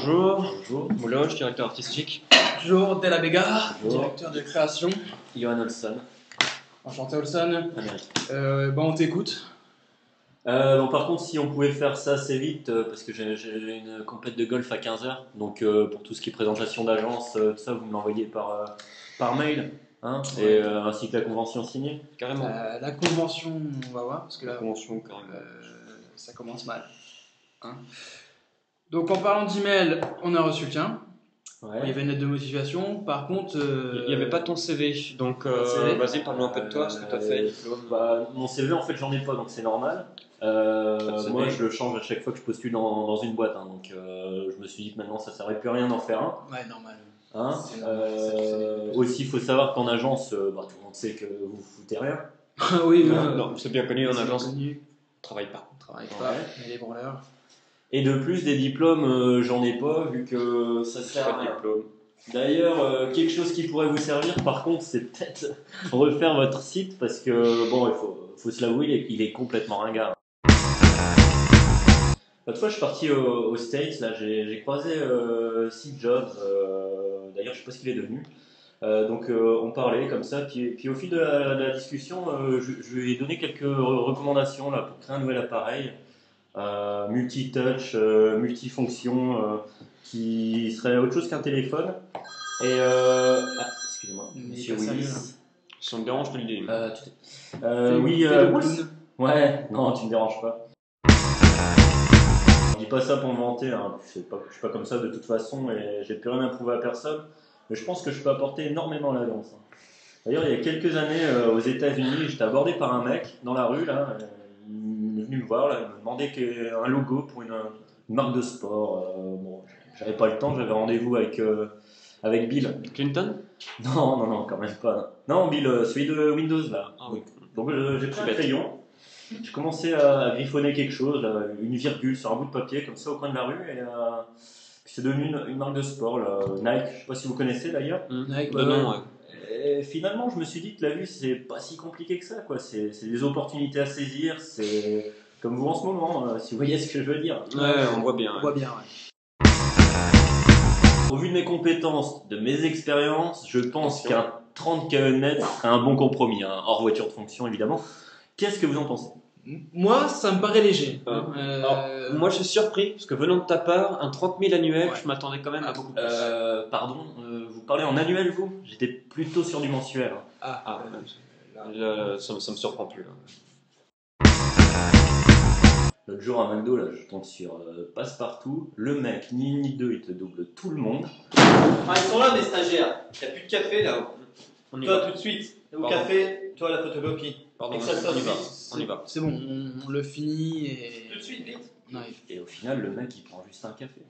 Bonjour, Bonjour. Mouloche, directeur artistique. Bonjour, Della Bega, Bonjour. directeur de création. Johan Olson, Enchanté Olson. Amérique. On t'écoute. Par contre, si on pouvait faire ça assez vite, parce que j'ai une compète de golf à 15h, donc pour tout ce qui est présentation d'agence, tout ça, vous me l'envoyez par mail, hein, Ouais. et ainsi que la convention signée. Carrément. La convention, on va voir, parce que La là, convention, carrément. ça commence mal. Hein. Donc en parlant d'email, on a reçu le tien. Ouais. Il y avait une lettre de motivation. Par contre, Il n'y avait pas ton CV, donc CV. vas-y, parle-nous un peu de toi, ce que tu as fait. Mon CV, en fait, j'en ai pas, donc c'est normal. de Moi, CV. je le change à chaque fois que je postule dans une boîte, hein, donc je me suis dit que maintenant, ça ne servait plus à rien d'en faire un. ouais, normal. Hein. C'est normal, ça, tu fais des- Aussi, il faut savoir qu'en agence, tout le monde sait que vous foutez rien. Oui, Non, c'est bien connu en c'est agence, connu. on travaille pas. On travaille pas, Ouais. mais les branleurs. Et de plus, des diplômes, j'en ai pas, vu que ça sert Pas à de rien. diplôme. D'ailleurs, quelque chose qui pourrait vous servir, par contre, c'est peut-être refaire votre site, parce que, bon, il faut se l'avouer, il est complètement ringard. L'autre fois, je suis parti aux States, là, j'ai croisé Steve Jobs, d'ailleurs, je sais pas ce qu'il est devenu. On parlait comme ça, puis au fil de la discussion, je lui ai donné quelques recommandations là, pour créer un nouvel appareil, multi-touch, multifonction, qui serait autre chose qu'un téléphone. Excusez-moi, Mais monsieur pas sérieux, Willis. Si ça me dérange, je te le dis. Oui, Fais le Bruce. clown. Ouais, non, tu me déranges pas. Je dis pas ça pour me vanter, hein. Je suis pas comme ça de toute façon et j'ai plus rien à prouver à personne. Mais je pense que je peux apporter énormément à l'agence. Hein. D'ailleurs, il y a quelques années aux États-Unis, j'étais abordé par un mec dans la rue. Là, il est venu me voir, là, il me demandait un logo pour une marque de sport. Bon, j'avais pas le temps, j'avais rendez-vous avec Bill. Clinton? Non, quand même pas. Non, Bill, celui de Windows là. Ah oui. Donc j'ai pris un Bête. crayon. J'ai commencé à griffonner quelque chose, là, une virgule sur un bout de papier, comme ça au coin de la rue, et puis c'est devenu une marque de sport, là, Nike, je sais pas si vous connaissez d'ailleurs. Nike, De ouais, nom, ouais. ouais. Et finalement, je me suis dit que la vie, c'est pas si compliqué que ça, quoi. C'est des opportunités à saisir, c'est comme vous en ce moment, si vous voyez ce que je veux dire. Ouais, on voit bien. On ouais. voit bien, ouais. Au vu de mes compétences, de mes expériences, je pense Attention. qu'un 30 km serait un bon compromis, hein, hors voiture de fonction évidemment. Qu'est-ce que vous en pensez? Moi, ça me paraît léger. hein. Alors, moi, je suis surpris, parce que venant de ta part, un 30 000 annuel, Ouais. je m'attendais quand même à beaucoup plus. Pardon, vous parlez en annuel, vous? J'étais plutôt sur du mensuel. Hein. Ah, là, ça me surprend plus. Là. L'autre jour à McDo, là, je tombe sur Passepartout. Le mec, ni une ni deux, il te double tout le monde. Ah, ils sont là, mes stagiaires. Il n'y a plus de café là. On y Toi, va. tout de suite. Au Pardon. café, toi, la photocopie. Pardon, Et que ça soit on y va. vite. On y va. c'est bon, on le finit et. Tout de suite, vite. Non, Et au final, le mec, il prend juste un café.